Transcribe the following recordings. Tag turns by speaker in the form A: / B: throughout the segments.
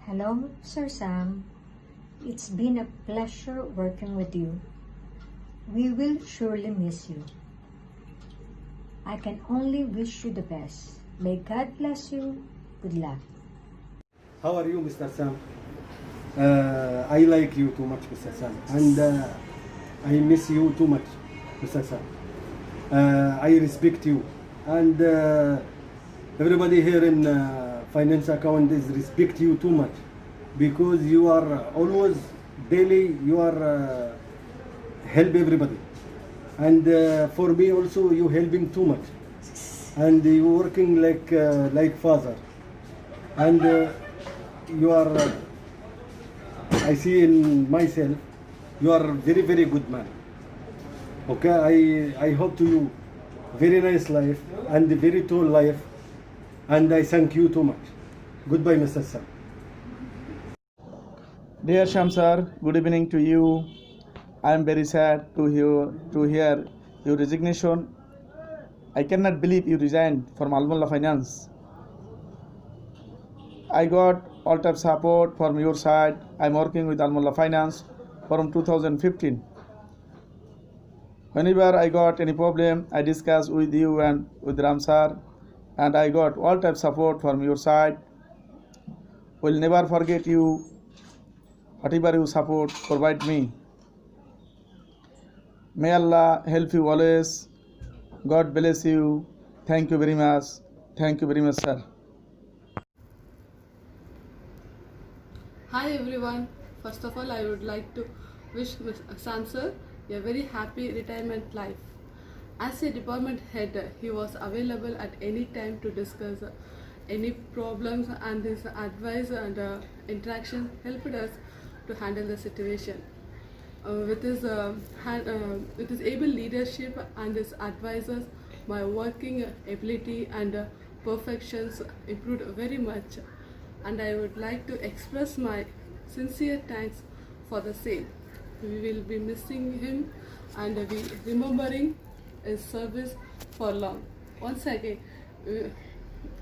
A: Hello, Sir Sam. It's been a pleasure working with you. We will surely miss you. I can only wish you the best. May God bless you. Good luck.
B: How are you, Mr. Sam? I like you too much, Mr. Sam, and I miss you too much, Mr. Sam. I respect you, and everybody here in finance account is respect you too much because you are always daily. You are help everybody, and for me also you helping too much, and you working like father, and you are. I see in myself, you are very, very good man. Okay, I hope to you very nice life and very tall life, and I thank you too much. Goodbye, Mr. Sam.
C: Dear Shamsar, good evening to you. I am very sad to hear your resignation. I cannot believe you resigned from Almulla Finance. I got all type support from your side. I'm working with Almulla Finance from 2015. Whenever I got any problem, I discuss with you and with Ramsar, and I got all type support from your side. Will never forget you. Whatever you support, provide me. May Allah help you always. God bless you. Thank you very much. Thank you very much, sir.
D: Hi everyone. First of all, I would like to wish Mr. Sam sir a very happy retirement life. As a department head, he was available at any time to discuss any problems, and his advice and interaction helped us to handle the situation. With his able leadership and his advisors, my working ability and perfections improved very much, and I would like to express my sincere thanks for the same. We will be missing him and we remembering his service for long. Once again,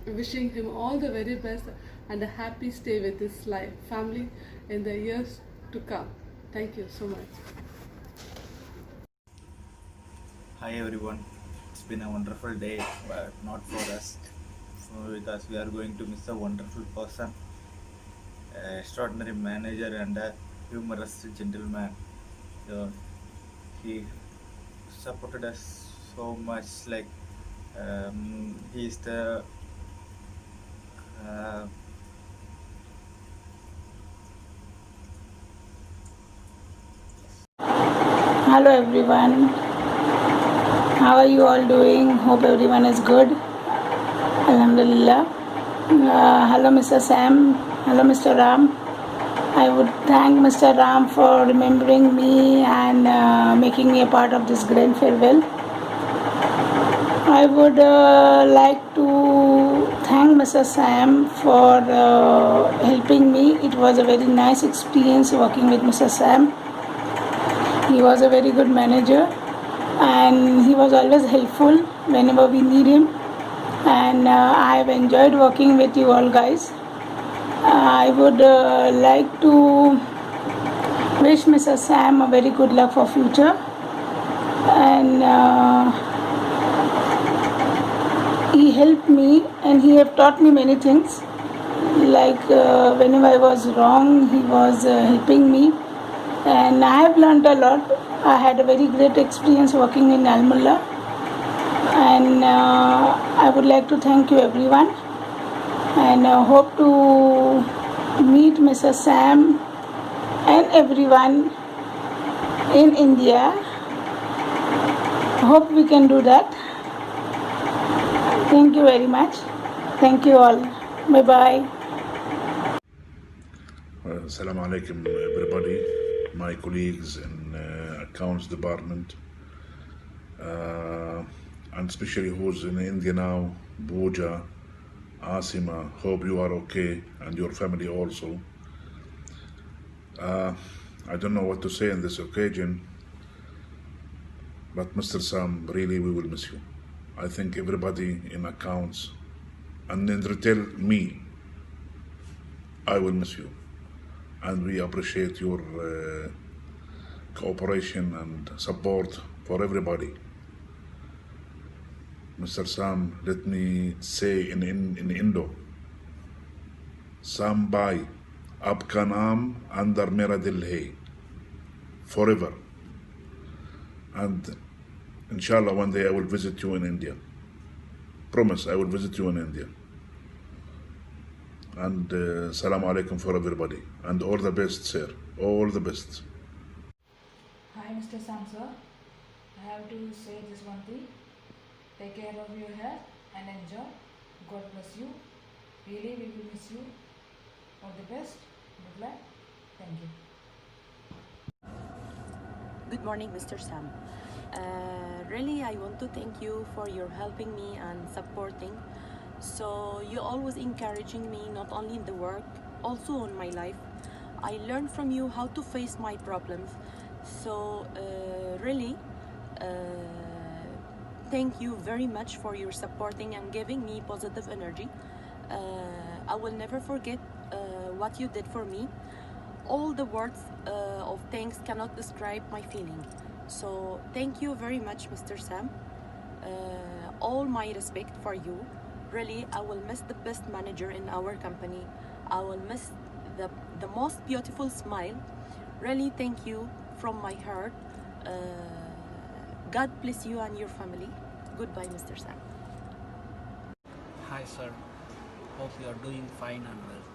D: wishing him all the very best and a happy stay with his family in the years to come. Thank you so much.
E: Hi everyone, it's been a wonderful day, but not for us, because we are going to miss a wonderful person, extraordinary manager and a humorous gentleman. So he supported us so much. He is the
F: Hello everyone, how are you all doing? Hope everyone is good. Alhamdulillah. Hello Mr. Sam, hello Mr. Ram. I would thank Mr. Ram for remembering me and making me a part of this grand farewell. I would like to thank Mr. Sam for helping me. It was a very nice experience working with Mr. Sam. He was a very good manager and he was always helpful whenever we need him, and I have enjoyed working with you all guys. I would like to wish Mr. Sam a very good luck for future, and he helped me and he have taught me many things, whenever I was wrong he was helping me, and I have learned a lot. I had a very great experience working in Almulla, and I would like to thank you everyone, and hope to meet Mr. Sam and everyone in India. Hope we can do that. Thank you very much. Thank you all. Bye bye.
G: Assalamu alaikum everybody, my colleagues in accounts department, and especially who's in India now, Booja, Asima. Hope you are okay and your family also. I don't know what to say on this occasion, but Mr. Sam, really we will miss you. I think everybody in accounts and in retail, me, I will miss you. And we appreciate your cooperation and support for everybody. Mr. Sam, let me say in Indo, Sam Bhai, आपका नाम अंदर मेरा दिल है, forever. And inshallah one day I will visit you in India. Promise, I will visit you in India. And salam alaikum for everybody. And all the best, sir. All the best.
H: Hi, Mr. Sam, sir. I have to say just one thing. Take care of your health and enjoy. God bless you. Really, we will miss you. All the best. Good luck. Thank you.
I: Good morning, Mr. Sam. Really, I want to thank you for your helping me and supporting. So you always encouraging me not only in the work, also in my life. I learned from you how to face my problems. So really, thank you very much for your supporting and giving me positive energy. I will never forget what you did for me. All the words of thanks cannot describe my feeling. So thank you very much, Mr. Sam. All my respect for you. Really, I will miss the best manager in our company. I will miss the most beautiful smile. Really, thank you from my heart. God bless you and your family. Goodbye, Mr. Sam.
J: Hi sir, hope you are doing fine and well.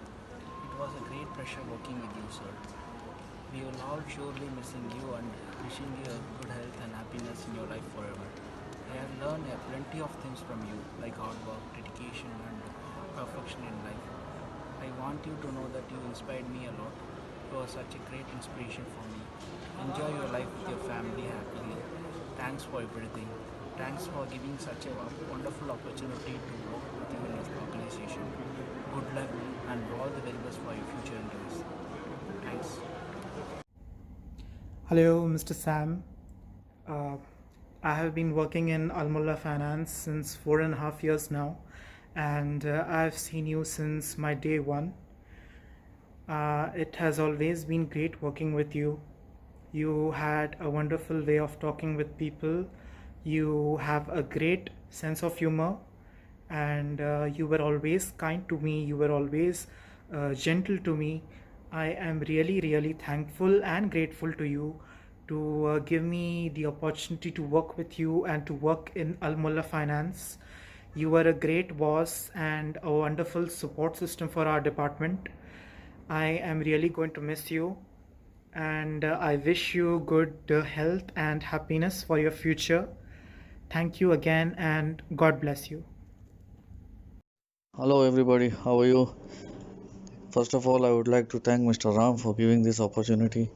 J: It was a great pleasure working with you, sir. We will all surely missing you and wishing you a good health and happiness in your life forever. I have learned plenty of things from you, like hard work, dedication and perfection in life. I want you to know that you inspired me a lot. You are such a great inspiration for me. Enjoy your life with your family happily. Thanks for everything. Thanks for giving such a wonderful opportunity to work with you in your organization. Good luck and all the very best for your future endeavors. Thanks.
K: Hello, Mr. Sam. I have been working in Al-Mullah Finance since 4.5 years now, and I've seen you since my day one. It has always been great working with you. You had a wonderful way of talking with people. You have a great sense of humor, and you were always kind to me. You were always gentle to me. I am really thankful and grateful to you to give me the opportunity to work with you and to work in Al-Mullah Finance. You were a great boss and a wonderful support system for our department. I am really going to miss you, and I wish you good health and happiness for your future. Thank you again, and God bless you.
L: Hello everybody, how are you? First of all, I would like to thank Mr. Ram for giving this opportunity.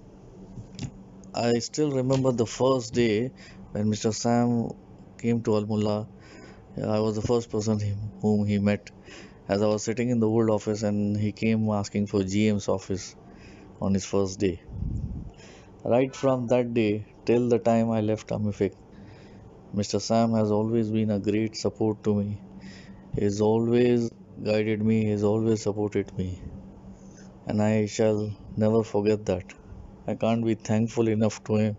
L: I still remember the first day when Mr. Sam came to Al-Mullah. I was the first person whom he met, as I was sitting in the old office and he came asking for GM's office on his first day. Right from that day till the time I left Amific, Mr. Sam has always been a great support to me. He's always guided me, he's always supported me, and I shall never forget that. I can't be thankful enough to him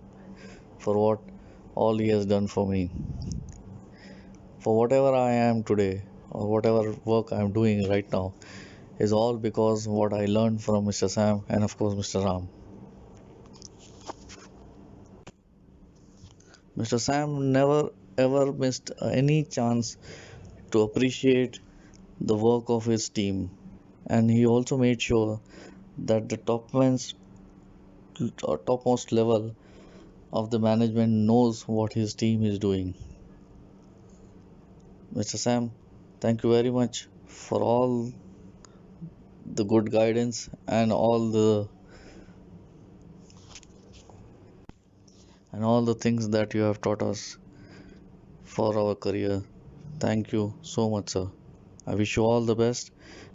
L: for what all he has done for me. For whatever I am today, or whatever work I am doing right now, is all because what I learned from Mr. Sam and of course Mr. Ram. Mr. Sam never ever missed any chance to appreciate the work of his team, and he also made sure that the topmost level of the management knows what his team is doing. Mr. Sam, thank you very much for all the good guidance and all the things that you have taught us for our career. Thank you so much, sir. I wish you all the best.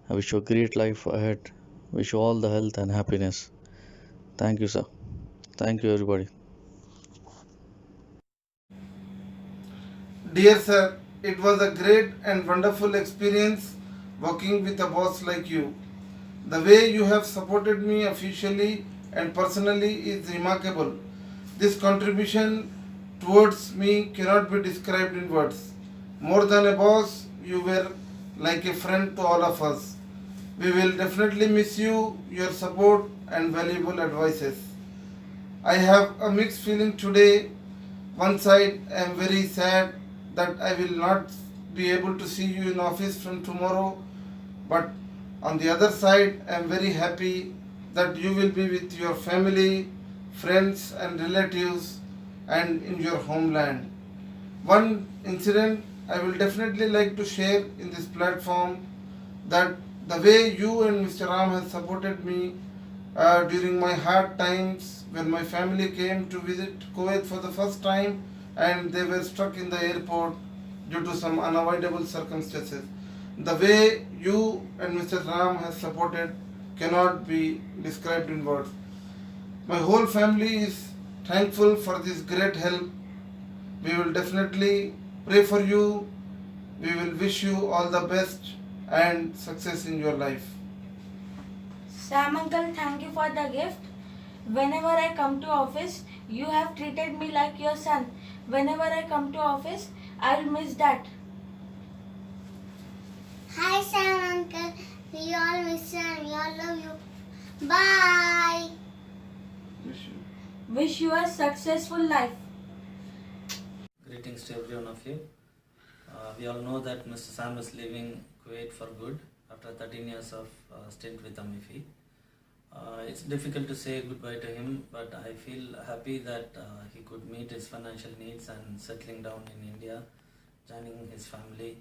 L: I wish you a great life ahead. Wish you all the health and happiness. Thank you, sir. Thank you, everybody.
M: Dear sir, it was a great and wonderful experience working with a boss like you. The way you have supported me officially and personally is remarkable. This contribution towards me cannot be described in words. More than a boss, you were like a friend to all of us. We will definitely miss you, your support and valuable advices. I have a mixed feeling today. One side, I am very sad that I will not be able to see you in office from tomorrow, but on the other side, I am very happy that you will be with your family, friends and relatives and in your homeland. One incident I will definitely like to share in this platform, that the way you and Mr. Ram have supported me during my hard times when my family came to visit Kuwait for the first time and they were stuck in the airport due to some unavoidable circumstances. The way you and Mr. Ram have supported cannot be described in words. My whole family is thankful for this great help. We will definitely pray for you. We will wish you all the best and success in your life.
N: Sam uncle, thank you for the gift. Whenever I come to office, you have treated me like your son. Whenever I come to office, I'll miss that.
O: Hi Sam uncle, we all miss you and we all love you. Bye.
N: Wish you a successful life.
J: Greetings to every one of you. We all know that Mr. Sam is leaving Kuwait for good after 13 years of stint with Amifi. It's difficult to say goodbye to him, but I feel happy that he could meet his financial needs and settling down in India, joining his family.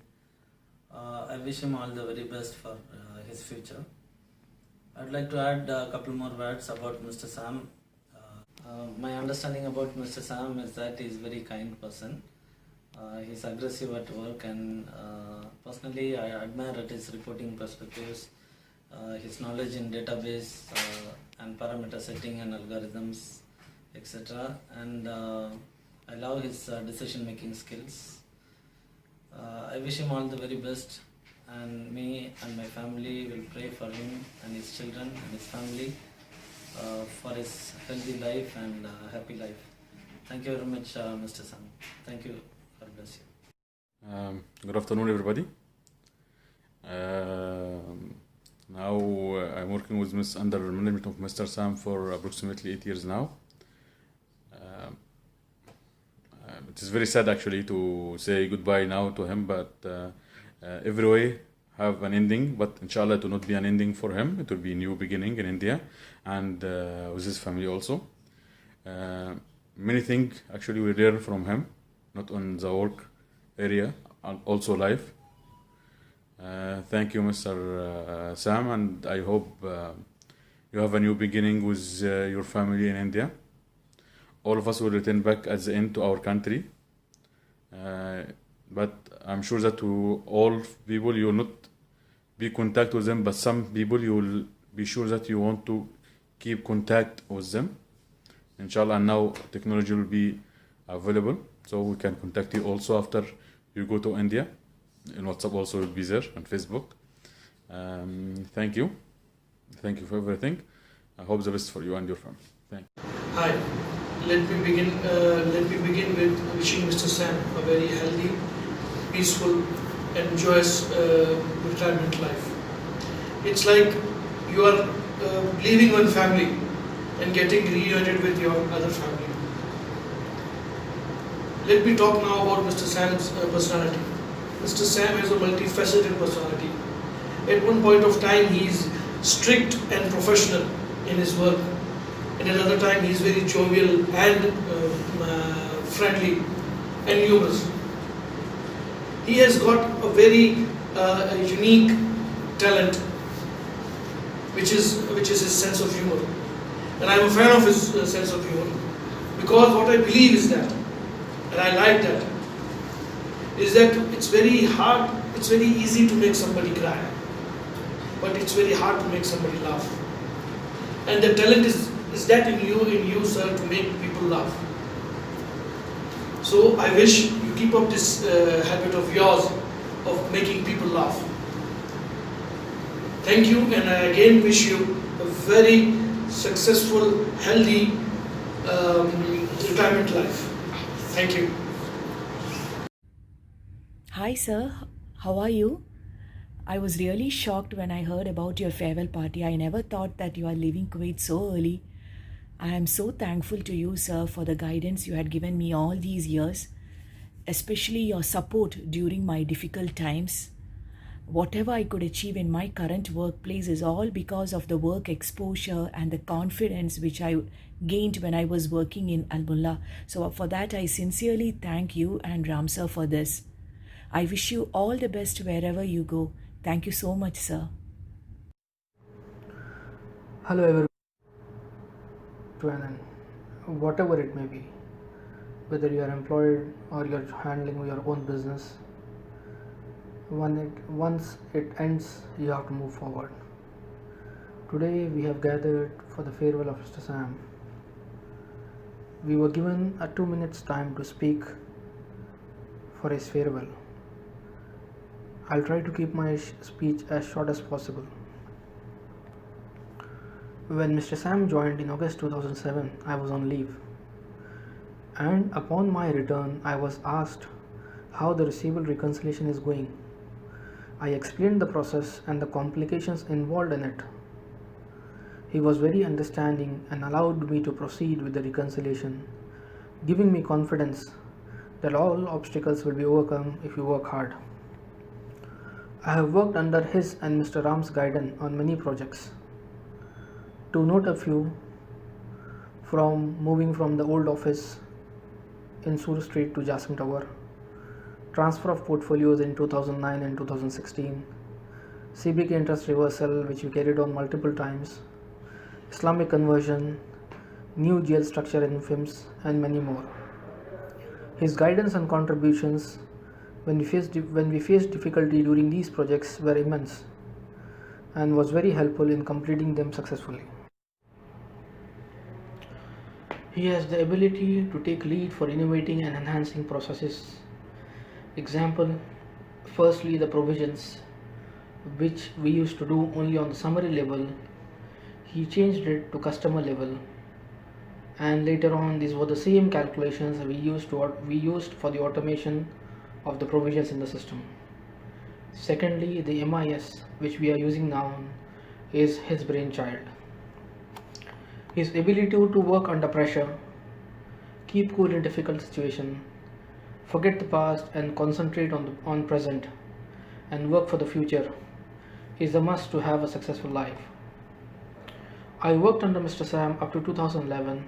J: I wish him all the very best for his future. I'd like to add a couple more words about Mr. Sam. My understanding about Mr. Sam is that he is a very kind person. He's aggressive at work, and personally I admire at his reporting perspectives, his knowledge in database and parameter setting and algorithms, etc. And I love his decision making skills. I wish him all the very best, and me and my family will pray for him and his children and his family for his healthy life and happy life. Thank you very much, Mr. Sam. Thank you. God bless you.
P: Good afternoon, everybody. Now I'm working with under management of Mr. Sam for approximately 8 years now. It is very sad actually to say goodbye now to him, but every way have an ending, but inshallah it will not be an ending for him. It will be a new beginning in India and with his family also. Many things actually we learn from him, not on the work area, and also life. Thank you, Mr. Sam, and I hope you have a new beginning with your family in India. All of us will return back at the end to our country. But I'm sure that to all people you will not be in contact with them, but some people you will be sure that you want to keep contact with them. Inshallah, and now technology will be available, so we can contact you also after you go to India. And WhatsApp also will be there, and Facebook. Thank you. Thank you for everything. I hope the best for you and your family. Thank you.
Q: Hi. Let me begin with wishing Mr. Sam a very healthy, peaceful, and joyous retirement life. It's like you are leaving one family and getting reunited with your other family. Let me talk now about Mr. Sam's personality. Mr. Sam is a multifaceted personality. At one point of time, he is strict and professional in his work. And at another time, he is very jovial and friendly and humorous. He has got a very unique talent, which is his sense of humor. And I am a fan of his sense of humor, because what I believe is that, and I like that, is that it's very hard, it's very easy to make somebody cry, but it's very hard to make somebody laugh. And the talent is that in you, sir, to make people laugh. So I wish you keep up this habit of yours of making people laugh. Thank you, and I again wish you a very successful, healthy retirement life. Thank you.
R: Hi, sir. How are you? I was really shocked when I heard about your farewell party. I never thought that you are leaving Kuwait so early. I am so thankful to you, sir, for the guidance you had given me all these years, especially your support during my difficult times. Whatever I could achieve in my current workplace is all because of the work exposure and the confidence which I gained when I was working in Al Mullah. So for that, I sincerely thank you and Ram sir for this. I wish you all the best wherever you go. Thank you so much, sir.
K: Hello everyone, whatever it may be, whether you are employed or you're handling your own business, once it ends, you have to move forward. Today we have gathered for the farewell of Mr. Sam. We were given a 2 minutes time to speak for his farewell. I'll try to keep my speech as short as possible. When Mr. Sam joined in August 2007, I was on leave. And upon my return, I was asked how the receivable reconciliation is going. I explained the process and the complications involved in it. He was very understanding and allowed me to proceed with the reconciliation, giving me confidence that all obstacles will be overcome if you work hard. I have worked under his and Mr. Ram's guidance on many projects. To note a few, from moving from the old office in Sur Street to Jassim Tower, transfer of portfolios in 2009 and 2016, CBK interest reversal which we carried on multiple times, Islamic conversion, new jail structure in FIMS, and many more. His guidance and contributions when we faced difficulty during these projects were immense and was very helpful in completing them successfully. He has the ability to take lead for innovating and enhancing processes. Example, firstly the provisions which we used to do only on the summary level, he changed it to customer level, and later on these were the same calculations we used for the automation of the provisions in the system. Secondly, the MIS which we are using now is his brainchild. His ability to work under pressure, keep cool in difficult situations, forget the past and concentrate on present and work for the future is a must to have a successful life. I worked under Mr. Sam up to 2011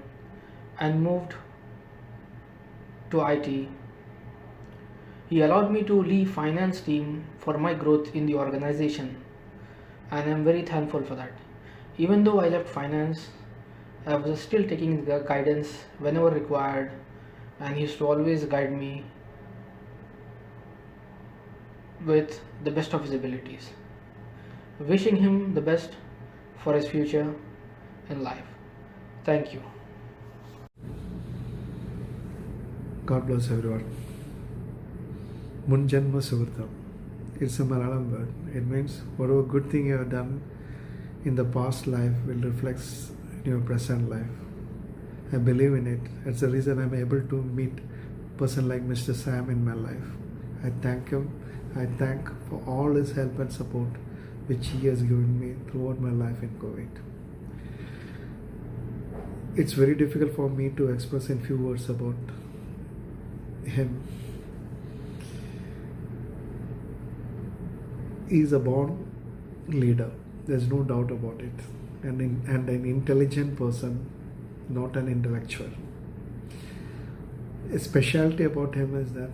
K: and moved to IT. He allowed me to lead finance team for my growth in the organization, and I am very thankful for that. Even though I left finance, I was still taking the guidance whenever required, and he used to always guide me with the best of his abilities. Wishing him the best for his future in life. Thank you.
S: God bless everyone. Munjanma Suvrtam. It's a Malayalam word. It means whatever good thing you have done in the past life will reflect in your present life. I believe in it. That's the reason I'm able to meet a person like Mr. Sam in my life. I thank him. I thank for all his help and support which he has given me throughout my life in Kuwait. It's very difficult for me to express in few words about him. He is a born leader. There's no doubt about it. And an intelligent person, not an intellectual. A specialty about him is that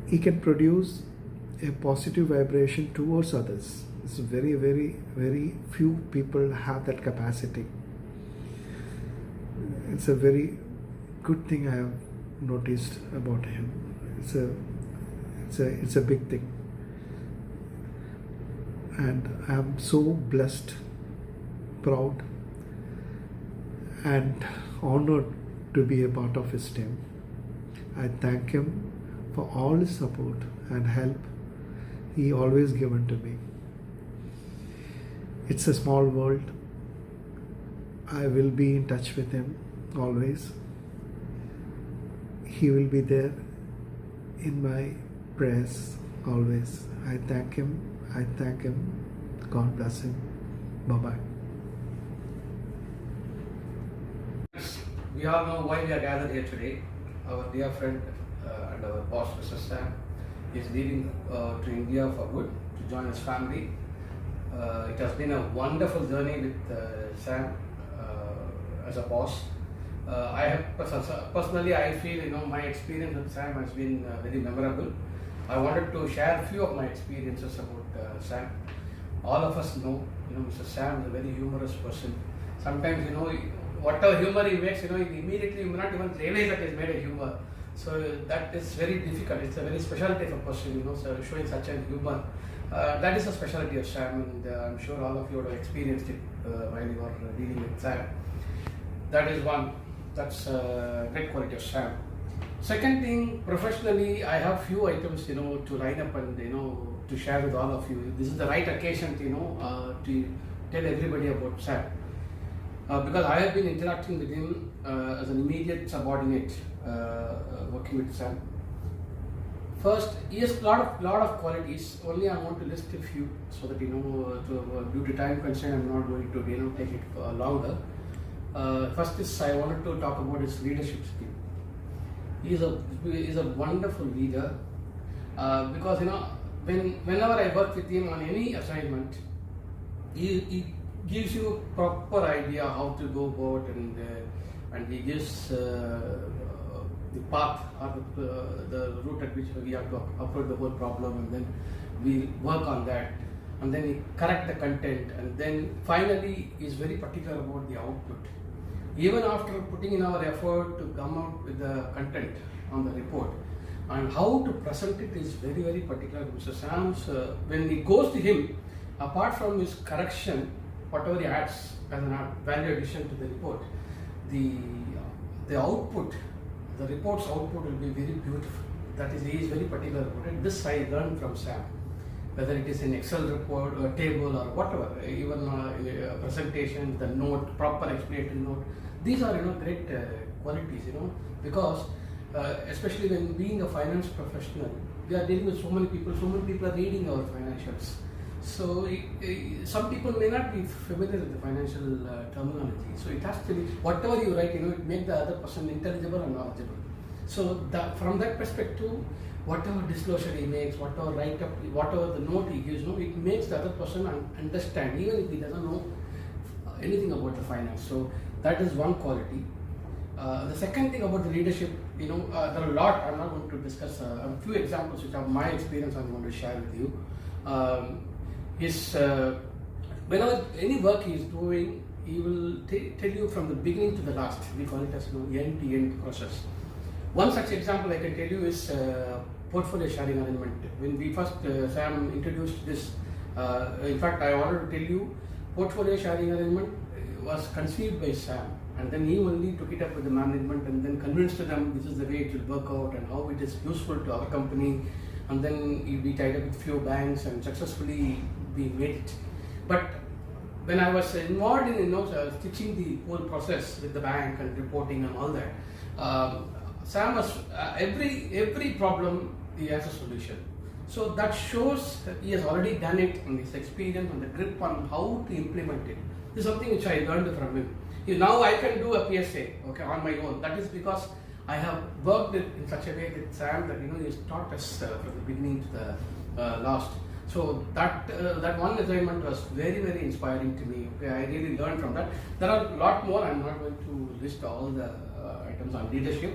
S: he can produce a positive vibration towards others. It's very, very, very few people have that capacity. It's a very good thing I have noticed about him. It's a big thing. And I am so blessed, proud and honored to be a part of his team. I thank him for all his support and help he always given to me. It's a small world. I will be in touch with him always. He will be there in my prayers always. I thank him. God bless him. Bye-bye.
T: We all know why we are gathered here today. Our dear friend and our boss, Mr. Sam, is leaving to India for good to join his family. It has been a wonderful journey with Sam as a boss. Personally, I feel my experience with Sam has been very memorable. I wanted to share a few of my experiences about Sam. All of us know, Mr. Sam is a very humorous person. Sometimes, whatever humor he makes, immediately you may not even realize that he's made a humor. So that is very difficult. It's a very specialty of a person, so showing such a humor. That is a specialty of Sam, and I'm sure all of you would have experienced it while you are dealing with Sam. That is one. That's a great quality of Sam. Second thing, professionally, I have few items, to line up and, to share with all of you. This is the right occasion, to tell everybody about Sam. Because I have been interacting with him as an immediate subordinate, working with Sam. First, he has a lot of qualities. Only I want to list a few so that due to time constraint, I'm not going to take it longer. First is I wanted to talk about his leadership skill. He is a wonderful leader because whenever I work with him on any assignment, he gives you a proper idea how to go about, and he gives the path or the route at which we have to approach the whole problem, and then we work on that, and then we correct the content, and then finally is very particular about the output. Even after putting in our effort to come out with the content on the report and how to present it is very, very particular. Mr. Sam's, when it goes to him, apart from his correction, whatever he adds as a value addition to the report, the output, the report's output will be very beautiful. That is, he is very particular about it. This I learned from Sam. Whether it is an Excel report or table or whatever, even a presentation, the note, proper explanatory note, these are great qualities, because especially when being a finance professional, we are dealing with so many people are reading our financials. So some people may not be familiar with the financial terminology. So it has to be, whatever you write, it make the other person intelligible and knowledgeable. So from that perspective, whatever disclosure he makes, whatever write-up, whatever the note he gives, it makes the other person understand, even if he doesn't know anything about the finance. So that is one quality. The second thing about the leadership, there are a lot. I'm not going to discuss a few examples which are my experience I'm going to share with you. Whenever any work he is doing, he will tell you from the beginning to the last. We call it as end-to-end process. One such example I can tell you is portfolio sharing arrangement. When we first, Sam introduced this, in fact, I wanted to tell you, portfolio sharing arrangement was conceived by Sam, and then he only took it up with the management and then convinced them this is the way it will work out and how it is useful to our company, and then we tied up with few banks and successfully we made it. But when I was involved in stitching the whole process with the bank and reporting and all that, Sam was every problem he has a solution. So that shows that he has already done it, and his experience and the grip on how to implement it. This is something which I learned from him. Now I can do a PSA, on my own. That is because I have worked in such a way with Sam that he has taught us from the beginning to the last. So that one assignment was very, very inspiring to me. I really learned from that. There are a lot more. I'm not going to list all the items on leadership.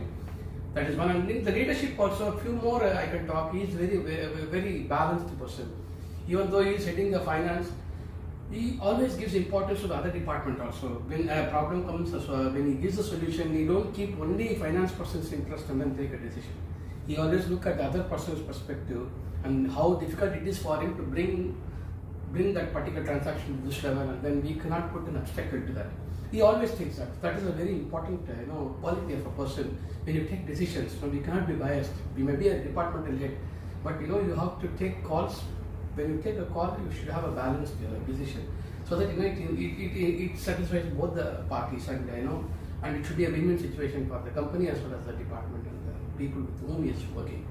T: That is one. And the leadership also, a few more I can talk. He is very, very balanced person. Even though he is heading the finance, he always gives importance to the other department also. When a problem comes, when he gives a solution, he don't keep only finance person's interest and then take a decision. He always look at the other person's perspective and how difficult it is for him to bring that particular transaction to this level, and then we cannot put an obstacle to that. He always thinks that. That is a very important quality of a person. When you take decisions, we cannot be biased. We may be a departmental head, but you have to take calls. When you take a call, you should have a balanced decision. so that it satisfies both the parties, and and it should be a win-win situation for the company as well as the department and the people with whom he is working.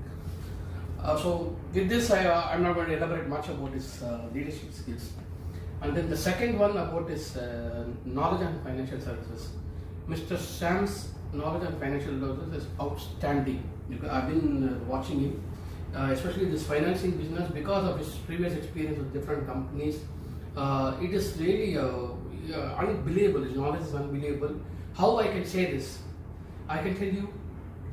T: So with this, I'm not going to elaborate much about his leadership skills. And then the second one about his knowledge on financial services. Mr. Sam's knowledge on financial services is outstanding. I've been watching him, especially this financing business, because of his previous experience with different companies. It is really unbelievable. His knowledge is unbelievable. How I can say this? I can tell you,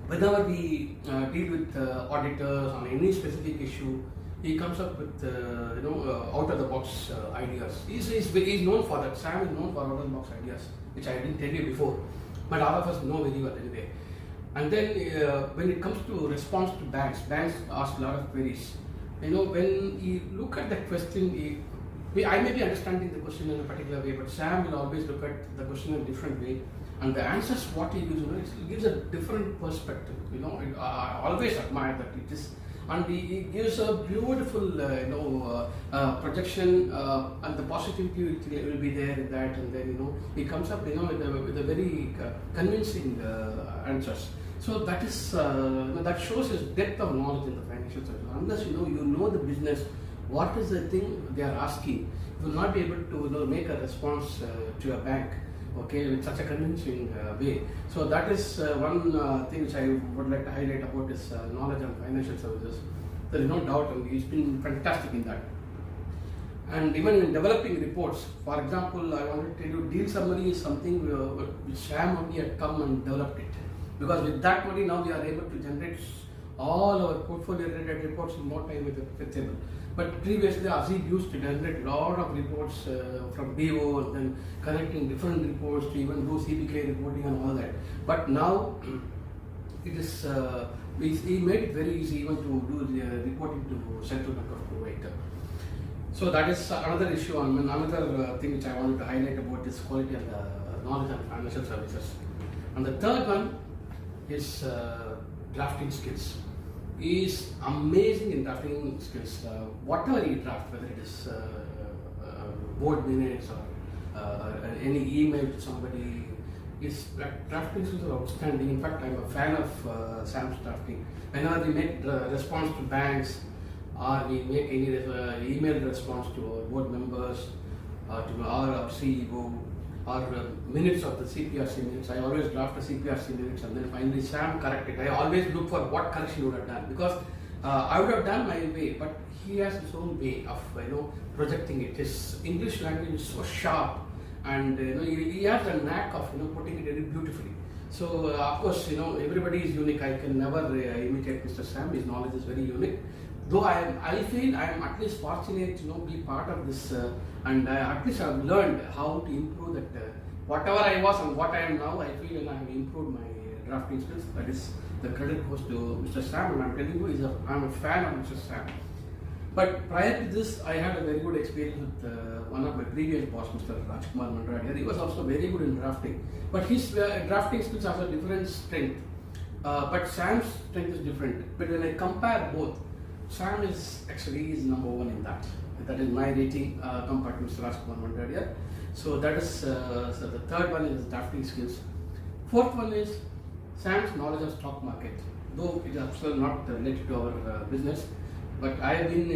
T: whenever we deal with auditors on any specific issue, he comes up with out of the box ideas. He's known for that. Sam is known for out of the box ideas, which I didn't tell you before, but all of us know very well anyway. And then when it comes to response to banks ask a lot of queries. When you look at the question, I may be understanding the question in a particular way, but Sam will always look at the question in a different way. And the answers what he gives, it gives a different perspective. I always admire that it is, and he gives a beautiful, projection, and the positivity will be there in that. And then he comes up, with a very convincing answers. So that is that shows his depth of knowledge in the financial sector. Unless you know the business, what is the thing they are asking, you will not be able to make a response to a bank. Okay, with such a convincing way. So that is one thing which I would like to highlight about his knowledge on financial services. There is no doubt, and he's been fantastic in that. And even in developing reports, for example, I want to tell you, deal summary is something which Sam only had come and developed it. Because with that money, now we are able to generate all our portfolio related reports in more time with table. But previously, Azib used to generate a lot of reports from BO, and then connecting different reports to even do CBK reporting and all that. But now, it is he made it very easy even to do the reporting to Central Bank of Kuwait. So that is another issue. Another thing which I wanted to highlight about is quality and knowledge and financial services. And the third one is drafting skills. He is amazing in drafting skills. Whatever he drafts, whether it is board minutes or any email to somebody, his drafting skills are outstanding. In fact, I'm a fan of Sam's drafting. Whenever we make response to banks, or we make any email response to our board members, to our CEO, or minutes of the CPRC minutes, I always draft the CPRC minutes, and then finally Sam correct it. I always look for what correction he would have done, because I would have done my way, but he has his own way of projecting it. His English language is so sharp, and he has a knack of putting it very beautifully. So of course everybody is unique. I can never imitate Mr. Sam. His knowledge is very unique. Though I feel I am at least fortunate to be part of this, and at least I have learned how to improve that. Whatever I was and what I am now, I feel I have improved my drafting skills. That is, the credit goes to Mr. Sam, and I'm telling you, I'm a fan of Mr. Sam. But prior to this, I had a very good experience with one of my previous boss, Mr. Rajkumar Mandradia. He was also very good in drafting, but his drafting skills have a different strength. But Sam's strength is different. But when I compare both, Sam is number one in that. That is my rating compared to Mr. Rajkumar Mandradia. So that is so the third one is drafting skills. Fourth one is Sam's knowledge of stock market. Though it is absolutely not related to our business, but I have been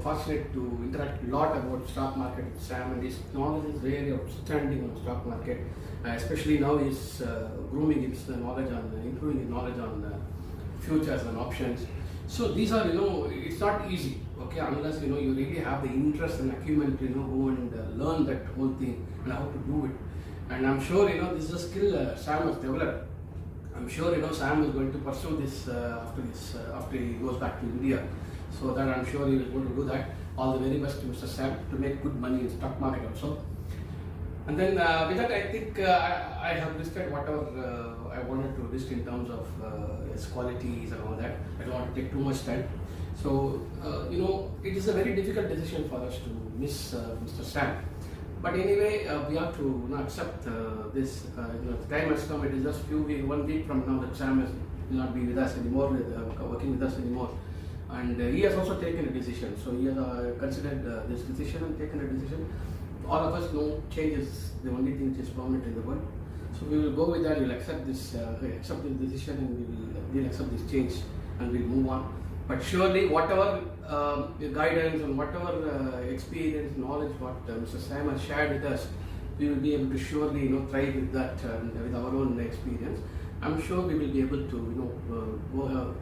T: fortunate to interact a lot about stock market with Sam, and his knowledge is really outstanding on stock market. Especially now he is grooming his knowledge on improving his knowledge on futures and options. So these are, it's not easy, okay, unless, you really have the interest and acumen to, go and learn that whole thing and how to do it. And I'm sure, this is a skill Sam has developed. I'm sure, Sam is going to pursue this after he goes back to India. So that I'm sure he is going to do that. All the very best to Mr. Sam to make good money in stock market also. And then with that, I think I have listed whatever I wanted to list in terms of his qualities and all that. I don't want to take too much time. So, it is a very difficult decision for us to miss Mr. Sam. But anyway, we have to accept this. The time has come. It is just 1 week from now that Sam will not be with us anymore, working with us anymore. And he has also taken a decision. So he has considered this decision and taken a decision. all of us know change is the only thing which is permanent in the world. So we will go with that. We'll accept this decision, and we'll accept this change, and we'll move on. But surely, whatever guidance and whatever experience, knowledge, what Mr. Sam has shared with us, we will be able to surely, thrive with that with our own experience. I'm sure we will be able to,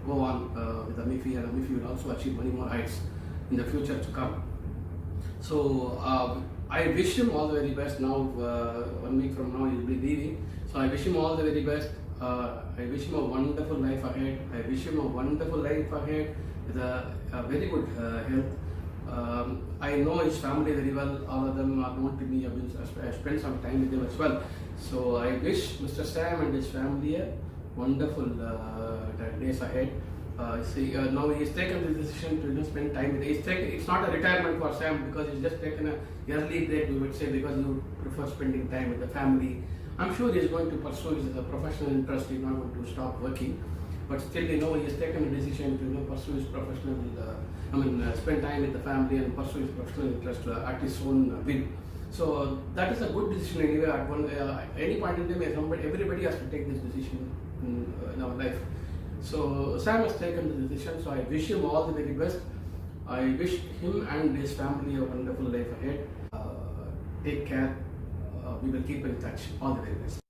T: go on with Amifi, and Amifi will also achieve many more heights in the future to come. So I wish him all the very best. Now, 1 week from now, he'll be leaving. So I wish him all the very best. I wish him a wonderful life ahead. I wish him a wonderful life ahead with a very good health. I know his family very well. All of them are known to me. I've spent some time with them as well. So I wish Mr. Sam and his family a wonderful days ahead. Now he's taken the decision to spend time with. It's not a retirement for Sam, because he's just taken a early break, we would say, because he would prefer spending time with the family. I'm sure he's going to pursue his professional interest. He's not going to stop working, but still, he has taken a decision to pursue his professional. Spend time with the family and pursue his professional interest at his own will. So that is a good decision anyway. At any point in time, everybody has to take this decision in our life. So Sam has taken the decision. So I wish him all the very best. I wish him and his family a wonderful life ahead. Take care. We will keep in touch. All the very best.